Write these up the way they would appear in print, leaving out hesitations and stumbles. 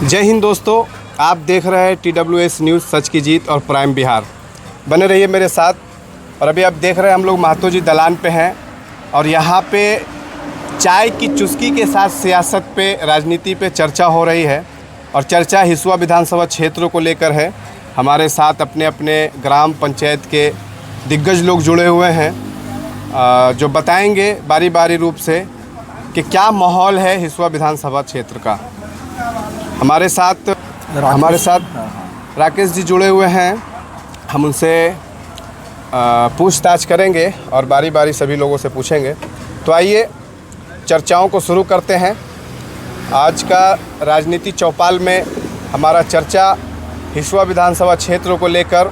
जय हिंद दोस्तों, आप देख रहे हैं TWS न्यूज़ सच की जीत और प्राइम बिहार। बने रहिए मेरे साथ। और अभी आप देख रहे हैं हम लोग महातो जी दलान पे हैं और यहाँ पे चाय की चुस्की के साथ सियासत पे, राजनीति पे चर्चा हो रही है। और चर्चा हिसुआ विधानसभा क्षेत्रों को लेकर है। हमारे साथ अपने अपने ग्राम पंचायत के दिग्गज लोग जुड़े हुए हैं जो बताएंगे बारी बारी रूप से कि क्या माहौल है हिसुआ विधानसभा क्षेत्र का। हमारे साथ राकेश जी जुड़े हुए हैं। हम उनसे पूछताछ करेंगे और बारी बारी सभी लोगों से पूछेंगे। तो आइए चर्चाओं को शुरू करते हैं। आज का राजनीति चौपाल में हमारा चर्चा हिसुआ विधानसभा क्षेत्र को लेकर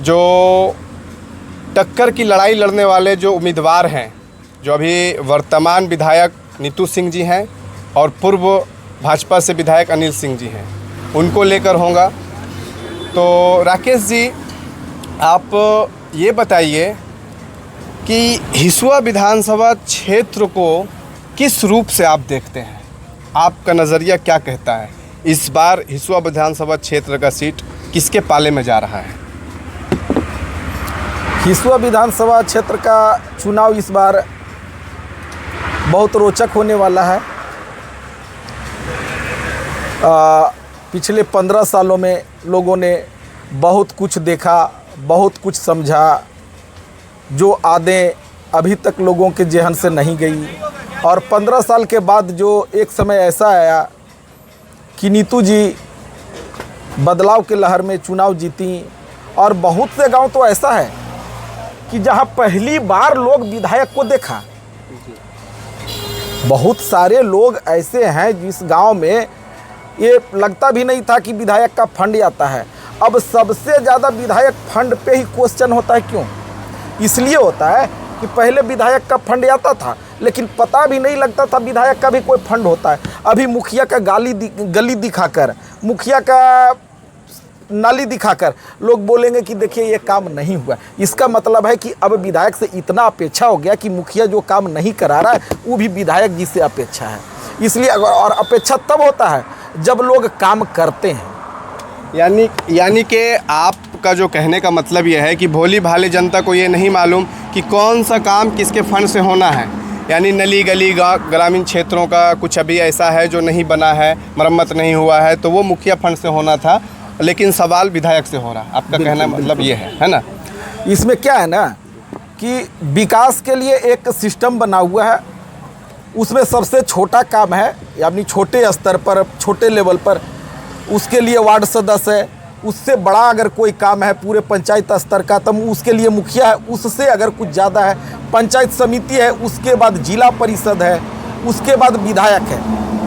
जो टक्कर की लड़ाई लड़ने वाले जो उम्मीदवार हैं, जो अभी वर्तमान विधायक नीतू सिंह जी हैं और पूर्व भाजपा से विधायक अनिल सिंह जी हैं, उनको लेकर होगा। तो राकेश जी, आप ये बताइए कि हिसुआ विधानसभा क्षेत्र को किस रूप से आप देखते हैं? आपका नज़रिया क्या कहता है? इस बार हिसुआ विधानसभा क्षेत्र का सीट किसके पाले में जा रहा है? हिसुआ विधानसभा क्षेत्र का चुनाव इस बार बहुत रोचक होने वाला है। पिछले 15 सालों में लोगों ने बहुत कुछ देखा, बहुत कुछ समझा, जो आदें अभी तक लोगों के जेहन से नहीं गई। और 15 साल के बाद जो एक समय ऐसा आया कि नीतू जी बदलाव के लहर में चुनाव जीती। और बहुत से गांव तो ऐसा है कि जहां पहली बार लोग विधायक को देखा। बहुत सारे लोग ऐसे हैं जिस गांव में ये लगता भी नहीं था कि विधायक का फंड आता है। अब सबसे ज़्यादा विधायक फंड पे ही क्वेश्चन होता है। क्यों? इसलिए होता है कि पहले विधायक का फंड आता था लेकिन पता भी नहीं लगता था विधायक का भी कोई फंड होता है। अभी मुखिया का गली दिखाकर, मुखिया का नाली दिखाकर लोग बोलेंगे कि देखिए ये काम नहीं हुआ। इसका मतलब है कि अब विधायक से इतना अपेक्षा हो गया कि मुखिया जो काम नहीं करा रहा है वो भी विधायक जी से अपेक्षा है। इसलिए और अपेक्षा तब होता है जब लोग काम करते हैं। यानी कि आपका जो कहने का मतलब यह है कि भोली भाली जनता को ये नहीं मालूम कि कौन सा काम किसके फंड से होना है। यानी नली गली ग्रामीण क्षेत्रों का कुछ अभी ऐसा है जो नहीं बना है, मरम्मत नहीं हुआ है, तो वो मुखिया फंड से होना था, लेकिन सवाल विधायक से हो रहा है। आपका कहना मतलब ये है ना? इसमें क्या है ना कि विकास के लिए एक सिस्टम बना हुआ है। उसमें सबसे छोटा काम है, यानी छोटे स्तर पर, छोटे लेवल पर, उसके लिए वार्ड सदस्य है। उससे बड़ा अगर कोई काम है पूरे पंचायत स्तर का तब उसके लिए मुखिया है। उससे अगर कुछ ज़्यादा है पंचायत समिति है, उसके बाद जिला परिषद है, उसके बाद विधायक है।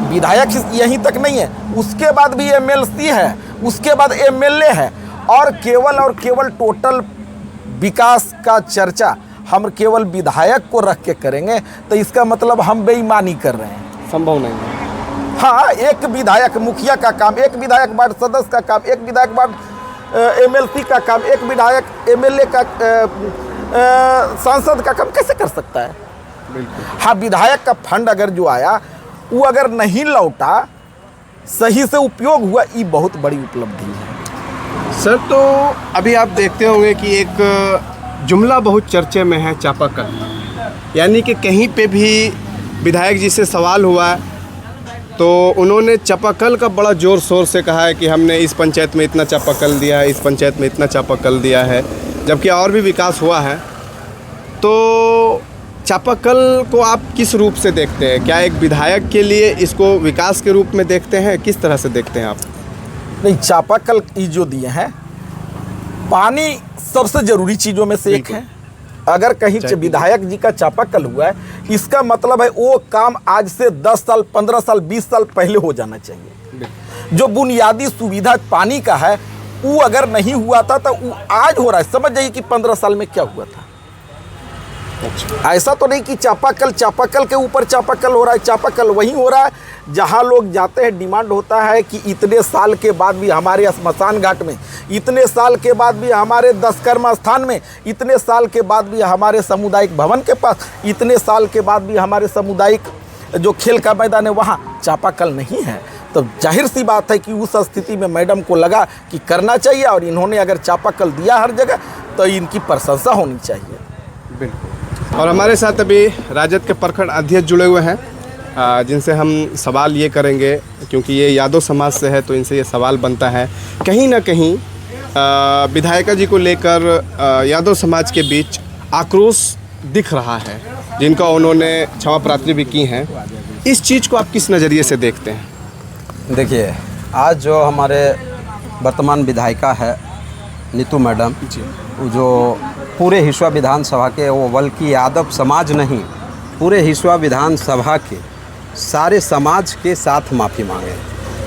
विधायक यहीं तक नहीं है, उसके बाद भी MLC है, उसके बाद MLA है। और केवल टोटल विकास का चर्चा हम केवल विधायक को रख के करेंगे तो इसका मतलब हम बेईमानी कर रहे हैं। संभव नहीं है। हाँ, एक विधायक मुखिया का काम, एक विधायक वार्ड सदस्य का काम, एक विधायक वार्ड MLC का काम, एक विधायक MLA का सांसद का काम कैसे कर सकता है? बिल्कुल। हाँ, विधायक का फंड अगर जो आया वो अगर नहीं लौटा, सही से उपयोग हुआ, ये बहुत बड़ी उपलब्धि है। सर, तो अभी आप देखते होंगे कि एक जुमला बहुत चर्चे में है, चापाकल। यानी कि कहीं पे भी विधायक जी से सवाल हुआ तो उन्होंने चापाकल का बड़ा ज़ोर शोर से कहा है कि हमने इस पंचायत में इतना चापाकल दिया है, इस पंचायत में इतना चापाकल दिया है, जबकि और भी विकास हुआ है। तो चापाकल को आप किस रूप से देखते हैं? क्या एक विधायक के लिए इसको विकास के रूप में देखते हैं? किस तरह से देखते हैं आप? नहीं, चापाकल ये जो दिए हैं, पानी सबसे ज़रूरी चीज़ों में से एक है। अगर कहीं विधायक जी का चापाकल हुआ है, इसका मतलब है वो काम आज से 10 साल, 15 साल, 20 साल पहले हो जाना चाहिए। जो बुनियादी सुविधा पानी का है वो अगर नहीं हुआ था तो वो आज हो रहा है। समझ जाइए कि 15 साल में क्या हुआ था। अच्छा। ऐसा तो नहीं कि चापाकल के ऊपर चापाकल हो रहा है। चापाकल वहीं हो रहा है जहाँ लोग जाते हैं। डिमांड होता है कि इतने साल के बाद भी हमारे स्मशान घाट में, इतने साल के बाद भी हमारे दशकर्मा स्थान में, इतने साल के बाद भी हमारे सामुदायिक भवन के पास, इतने साल के बाद भी हमारे सामुदायिक जो खेल का मैदान है वहाँ चापाकल नहीं है। तो जाहिर सी बात है कि उस स्थिति में मैडम को लगा कि करना चाहिए, और इन्होंने अगर चापाकल दिया हर जगह तो इनकी प्रशंसा होनी चाहिए। बिल्कुल। और हमारे साथ अभी राजद के प्रखंड अध्यक्ष जुड़े हुए हैं, जिनसे हम सवाल ये करेंगे, क्योंकि ये यादव समाज से है तो इनसे ये सवाल बनता है। कहीं ना कहीं विधायिका जी को लेकर यादव समाज के बीच आक्रोश दिख रहा है, जिनका उन्होंने क्षमा प्रार्थना भी की हैं। इस चीज़ को आप किस नज़रिए से देखते हैं? देखिए, आज जो हमारे वर्तमान विधायिका है नीतू मैडम जी, जो पूरे हिसुआ विधानसभा के, वो बल्कि यादव समाज नहीं, पूरे हिसुआ विधानसभा के सारे समाज के साथ माफ़ी मांगे।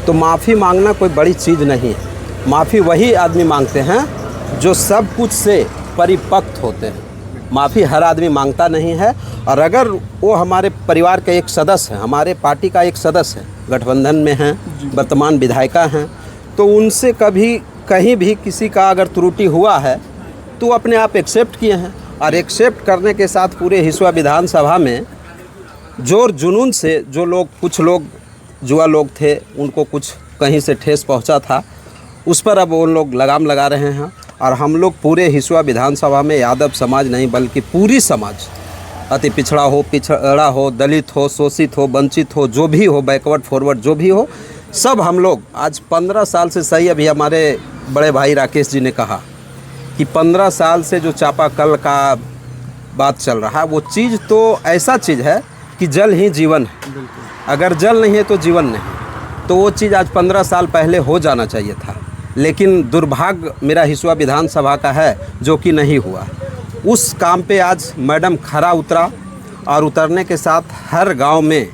तो माफ़ी मांगना कोई बड़ी चीज़ नहीं है। माफ़ी वही आदमी मांगते हैं जो सब कुछ से परिपक्व होते हैं। माफ़ी हर आदमी मांगता नहीं है। और अगर वो हमारे परिवार का एक सदस्य है, हमारे पार्टी का एक सदस्य है, गठबंधन में हैं, वर्तमान विधायिका हैं, तो उनसे कभी कहीं भी किसी का अगर त्रुटि हुआ है तो अपने आप एक्सेप्ट किए हैं। और एक्सेप्ट करने के साथ पूरे हिसुआ विधानसभा में जोर जुनून से जो लोग, कुछ लोग जुआ लोग थे, उनको कुछ कहीं से ठेस पहुंचा था, उस पर अब वो लोग लगाम लगा रहे हैं। और हम लोग पूरे हिसुआ विधानसभा में यादव समाज नहीं बल्कि पूरी समाज, अति पिछड़ा हो, पिछड़ा हो, दलित हो, शोषित हो, वंचित हो, जो भी हो, बैकवर्ड फॉरवर्ड जो भी हो, सब हम लोग आज 15 साल से, सही अभी हमारे बड़े भाई राकेश जी ने कहा कि 15 साल से जो चापाकल का बात चल रहा है, वो चीज़ तो ऐसा चीज़ है कि जल ही जीवन है। अगर जल नहीं है तो जीवन नहीं। तो वो चीज़ आज 15 साल पहले हो जाना चाहिए था, लेकिन दुर्भाग्य मेरा हिसुआ विधानसभा का है जो कि नहीं हुआ। उस काम पे आज मैडम खरा उतरा, और उतरने के साथ हर गांव में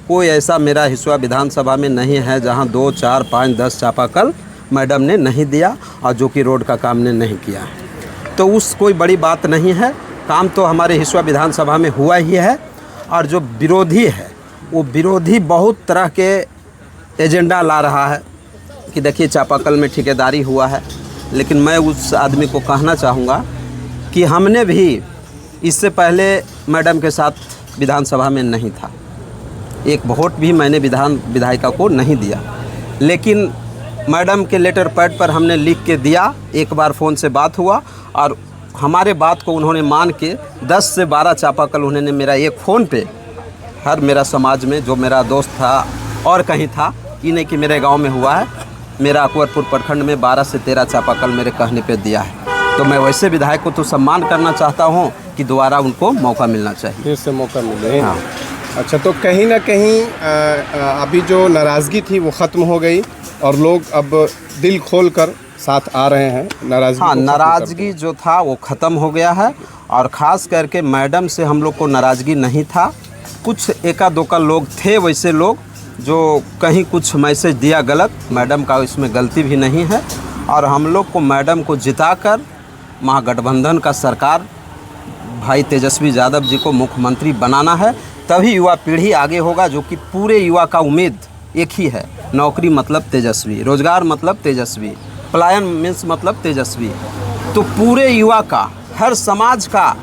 कोई ऐसा मेरा हिसुआ विधानसभा में नहीं है जहां 2, 4, 5, 10 चापाकल मैडम ने नहीं दिया, और जो कि रोड का काम ने नहीं किया है। तो उस कोई बड़ी बात नहीं है। काम तो हमारे हिसुआ विधानसभा में हुआ ही है। और जो विरोधी है, वो विरोधी बहुत तरह के एजेंडा ला रहा है कि देखिए चापाकल में ठेकेदारी हुआ है। लेकिन मैं उस आदमी को कहना चाहूँगा कि हमने भी इससे पहले मैडम के साथ विधानसभा में नहीं था, एक वोट भी मैंने विधायिका को नहीं दिया, लेकिन मैडम के लेटर पैड पर हमने लिख के दिया। एक बार फ़ोन से बात हुआ और हमारे बात को उन्होंने मान के 10 से 12 चापाकल उन्होंने मेरा एक फ़ोन पे, हर मेरा समाज में जो मेरा दोस्त था और कहीं था, ये नहीं कि मेरे गांव में हुआ है, मेरा अकबरपुर प्रखंड में 12 से 13 चापाकल मेरे कहने पे दिया है। तो मैं वैसे विधायक को तो सम्मान करना चाहता हूँ कि दोबारा उनको मौका मिलना चाहिए। फिर से मौका मिले। हाँ। अच्छा, तो कहीं ना कहीं अभी जो नाराज़गी थी वो ख़त्म हो गई और लोग अब दिल खोल कर साथ आ रहे हैं। नाराज़गी, हाँ, नाराज़गी जो था वो ख़त्म हो गया है। और ख़ास करके मैडम से हम लोग को नाराज़गी नहीं था। कुछ एका दोका लोग थे वैसे लोग जो कहीं कुछ मैसेज दिया गलत, मैडम का इसमें गलती भी नहीं है। और हम लोग को मैडम को जिताकर महागठबंधन का सरकार भाई तेजस्वी यादव जी को मुख्यमंत्री बनाना है, तभी युवा पीढ़ी आगे होगा। जो कि पूरे युवा का उम्मीद एक ही है, नौकरी मतलब तेजस्वी, रोजगार मतलब तेजस्वी, पलायन मीन्स मतलब तेजस्वी। तो पूरे युवा का, हर समाज का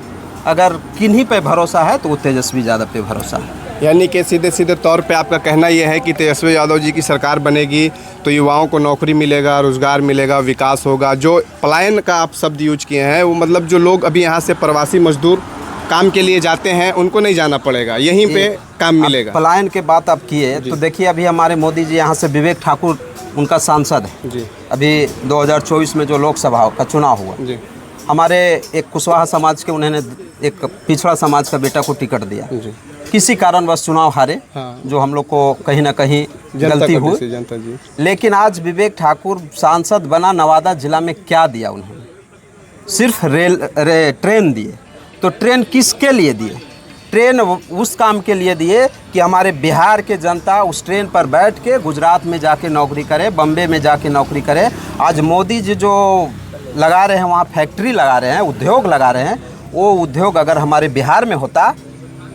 अगर किन्हीं पे भरोसा है तो वो तेजस्वी यादव पे भरोसा है। यानी कि सीधे सीधे तौर पे आपका कहना ये है कि तेजस्वी यादव जी की सरकार बनेगी तो युवाओं को नौकरी मिलेगा, रोज़गार मिलेगा, विकास होगा। जो पलायन का आप शब्द यूज किए हैं, वो मतलब जो लोग अभी यहाँ से प्रवासी मजदूर काम के लिए जाते हैं उनको नहीं जाना पड़ेगा, यहीं पे काम मिलेगा। पलायन के बात आप किए तो देखिए, अभी हमारे मोदी जी यहाँ से विवेक ठाकुर उनका सांसद है जी। अभी 2024 में जो लोकसभा का चुनाव हुआ जी, हमारे एक कुशवाहा समाज के, उन्होंने एक पिछड़ा समाज का बेटा को टिकट दिया जी। किसी कारणवश चुनाव हारे। हाँ। जो हम लोग को कहीं ना कहीं गलती हुई। लेकिन आज विवेक ठाकुर सांसद बना, नवादा जिला में क्या दिया उन्होंने? सिर्फ ट्रेन दिए। तो ट्रेन किसके लिए दिए? ट्रेन उस काम के लिए दिए कि हमारे बिहार के जनता उस ट्रेन पर बैठ के गुजरात में जाके नौकरी करे, बम्बे में जाके नौकरी करे। आज मोदी जी जो लगा रहे हैं, वहाँ फैक्ट्री लगा रहे हैं, उद्योग लगा रहे हैं, वो उद्योग अगर हमारे बिहार में होता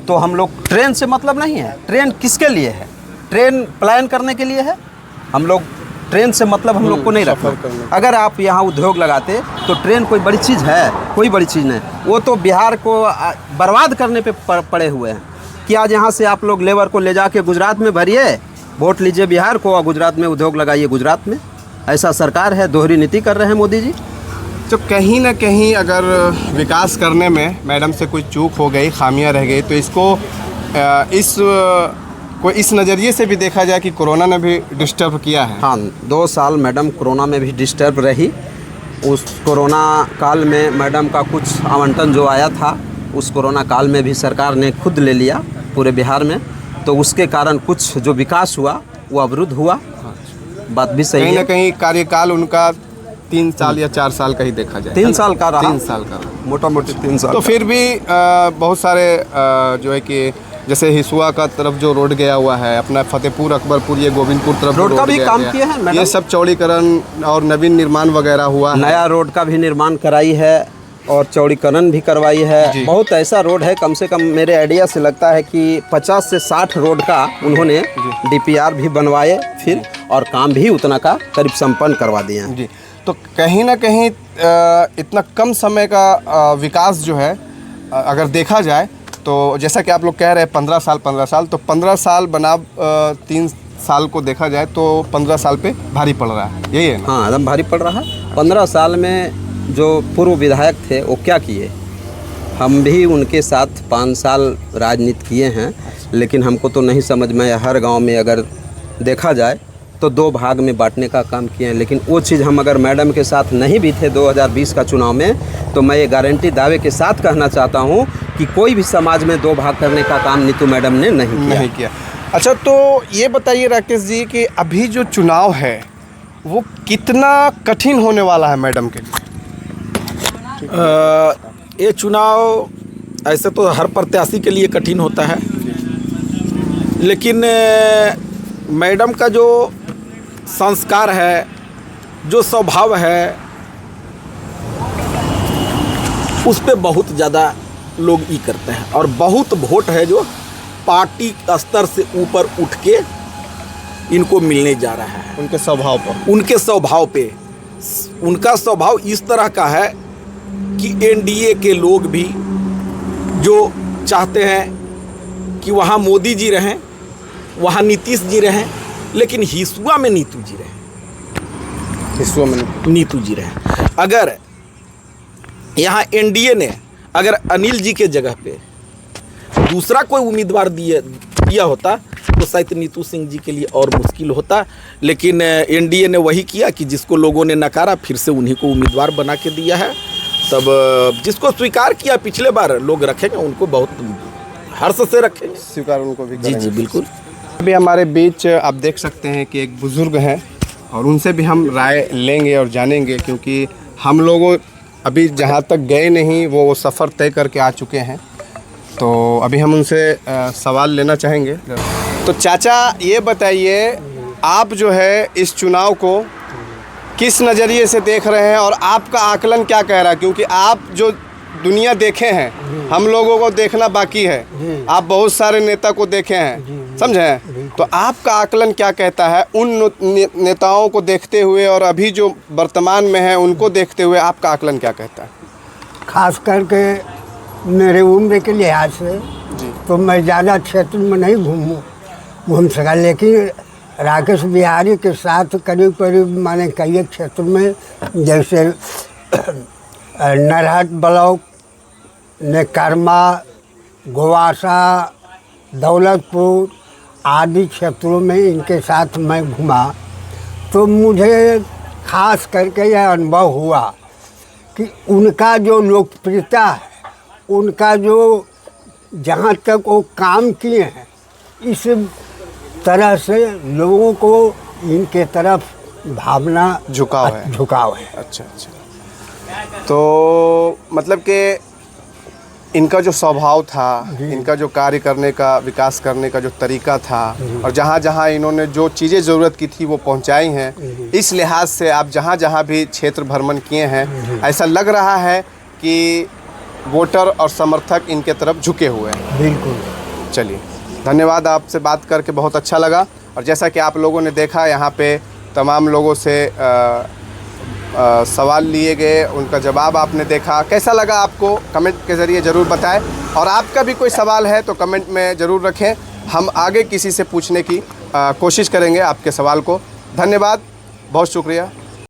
तो हम लोग, ट्रेन से मतलब नहीं है। ट्रेन किसके लिए है? ट्रेन पलायन करने के लिए है। हम लोग ट्रेन से मतलब हम लोग को नहीं रखना। अगर आप यहाँ उद्योग लगाते तो ट्रेन कोई बड़ी चीज़ है? कोई बड़ी चीज़ नहीं। वो तो बिहार को बर्बाद करने पे पड़े हुए हैं कि आज यहाँ से आप लोग लेबर को ले जाके गुजरात में भरिए वोट लीजिए बिहार को और गुजरात में उद्योग लगाइए गुजरात में। ऐसा सरकार है, दोहरी नीति कर रहे हैं मोदी जी। तो कहीं ना कहीं अगर विकास करने में मैडम से कोई चूक हो गई, खामियां रह गई, तो इसको इस नज़रिए से भी देखा जाए कि कोरोना ने भी डिस्टर्ब किया है। हाँ, 2 साल मैडम कोरोना में भी डिस्टर्ब रही। उस कोरोना काल में मैडम का कुछ आवंटन जो आया था, उस कोरोना काल में भी सरकार ने खुद ले लिया पूरे बिहार में, तो उसके कारण कुछ जो विकास हुआ वो अवरुद्ध हुआ। बात भी सही है। कहीं ना कहीं कार्यकाल उनका 3 साल या 4 साल का ही देखा जाए। 3 साल का रहा। 3 साल का रहा। मोटा मोटी 3 साल। तो फिर भी बहुत सारे जो है कि जैसे हिसुआ का तरफ जो रोड गया हुआ है, अपना फतेहपुर, अकबरपुर, ये गोविंदपुर तरफ रोड का भी काम किए हैं मैडम। ये सब चौड़ीकरण और नवीन निर्माण वगैरह हुआ है। नया रोड का भी निर्माण कराई है और चौड़ीकरण भी करवाई है। बहुत ऐसा रोड है, कम से कम मेरे आइडिया से लगता है कि 50 से 60 रोड का उन्होंने DPR भी बनवाए फिर, और काम भी उतना का करीब संपन्न करवा दिए हैं। जी, तो कहीं ना कहीं इतना कम समय का विकास जो है अगर देखा जाए तो जैसा कि आप लोग कह रहे हैं 15 साल, तो 15 साल बनाम 3 साल को देखा जाए तो 15 साल पे भारी पड़ रहा है, यही है ना? हाँ, एकदम भारी पड़ रहा है। 15 साल में जो पूर्व विधायक थे वो क्या किए, हम भी उनके साथ 5 साल राजनीति किए हैं, लेकिन हमको तो नहीं समझ में। हर गांव में अगर देखा जाए तो 2 भाग में बांटने का काम किए हैं, लेकिन वो चीज़ हम अगर मैडम के साथ नहीं भी थे 2020 का चुनाव में, तो मैं ये गारंटी दावे के साथ कहना चाहता हूँ कि कोई भी समाज में 2 भाग करने का काम नीतू मैडम ने नहीं किया। अच्छा, तो ये बताइए राकेश जी कि अभी जो चुनाव है वो कितना कठिन होने वाला है मैडम के लिए? ये चुनाव ऐसे तो हर प्रत्याशी के लिए कठिन होता है, लेकिन मैडम का जो संस्कार है, जो स्वभाव है, उस पे बहुत ज़्यादा लोग ये करते हैं, और बहुत वोट है जो पार्टी स्तर से ऊपर उठ के इनको मिलने जा रहा है। उनके स्वभाव पर, उनके स्वभाव पे, उनका स्वभाव इस तरह का है कि NDA के लोग भी जो चाहते हैं कि वहाँ मोदी जी रहें, वहाँ नीतीश जी रहें, लेकिन हिसुआ में नीतू जी रहें। हिसुआ में नीतू जी रहें। अगर यहाँ NDA ने अगर अनिल जी के जगह पे दूसरा कोई उम्मीदवार दिया होता तो शायद नीतू सिंह जी के लिए और मुश्किल होता, लेकिन NDA ने वही किया कि जिसको लोगों ने नकारा फिर से उन्हीं को उम्मीदवार बना के दिया है। तब जिसको स्वीकार किया पिछले बार लोग रखेंगे, उनको बहुत हर्ष से रखेंगे, स्वीकार उनको भी करेंगे। जी बिल्कुल। अभी हमारे बीच आप देख सकते हैं कि एक बुज़ुर्ग हैं और उनसे भी हम राय लेंगे और जानेंगे, क्योंकि हम लोगों अभी जहाँ तक गए नहीं वो सफ़र तय करके आ चुके हैं। तो अभी हम उनसे सवाल लेना चाहेंगे। तो चाचा ये बताइए, आप जो है इस चुनाव को किस नज़रिए से देख रहे हैं और आपका आकलन क्या कह रहा है? क्योंकि आप जो दुनिया देखे हैं, हम लोगों को देखना बाकी है। आप बहुत सारे नेता को देखे हैं, समझे? तो आपका आकलन क्या कहता है उन नेताओं को देखते हुए और अभी जो वर्तमान में है उनको देखते हुए? आपका आकलन क्या कहता है? खास करके मेरे उम्र के लिहाज से तो मैं ज़्यादा क्षेत्र में नहीं घूम सका, लेकिन राकेश बिहारी के साथ करीब करीब माने कई क्षेत्र में, जैसे नरहट ब्लॉक, नेकरमा, गोवासा, दौलतपुर आदि क्षेत्रों में इनके साथ मैं घूमा, तो मुझे खास करके यह अनुभव हुआ कि उनका जो लोकप्रियता है, उनका जो जहाँ तक वो काम किए हैं, इस तरह से लोगों को इनके तरफ भावना झुकाव है। अच्छा। तो मतलब कि इनका जो स्वभाव था, इनका जो कार्य करने का, विकास करने का जो तरीका था, और जहाँ जहाँ इन्होंने जो चीज़ें ज़रूरत की थी वो पहुँचाई हैं, इस लिहाज से आप जहाँ जहाँ भी क्षेत्र भ्रमण किए हैं, ऐसा लग रहा है कि वोटर और समर्थक इनके तरफ झुके हुए हैं। बिल्कुल। चलिए, धन्यवाद, आपसे बात करके बहुत अच्छा लगा। और जैसा कि आप लोगों ने देखा, यहाँ पे तमाम लोगों से सवाल लिए गए, उनका जवाब आपने देखा। कैसा लगा आपको कमेंट के ज़रिए ज़रूर बताएं, और आपका भी कोई सवाल है तो कमेंट में ज़रूर रखें, हम आगे किसी से पूछने की कोशिश करेंगे आपके सवाल को। धन्यवाद, बहुत शुक्रिया।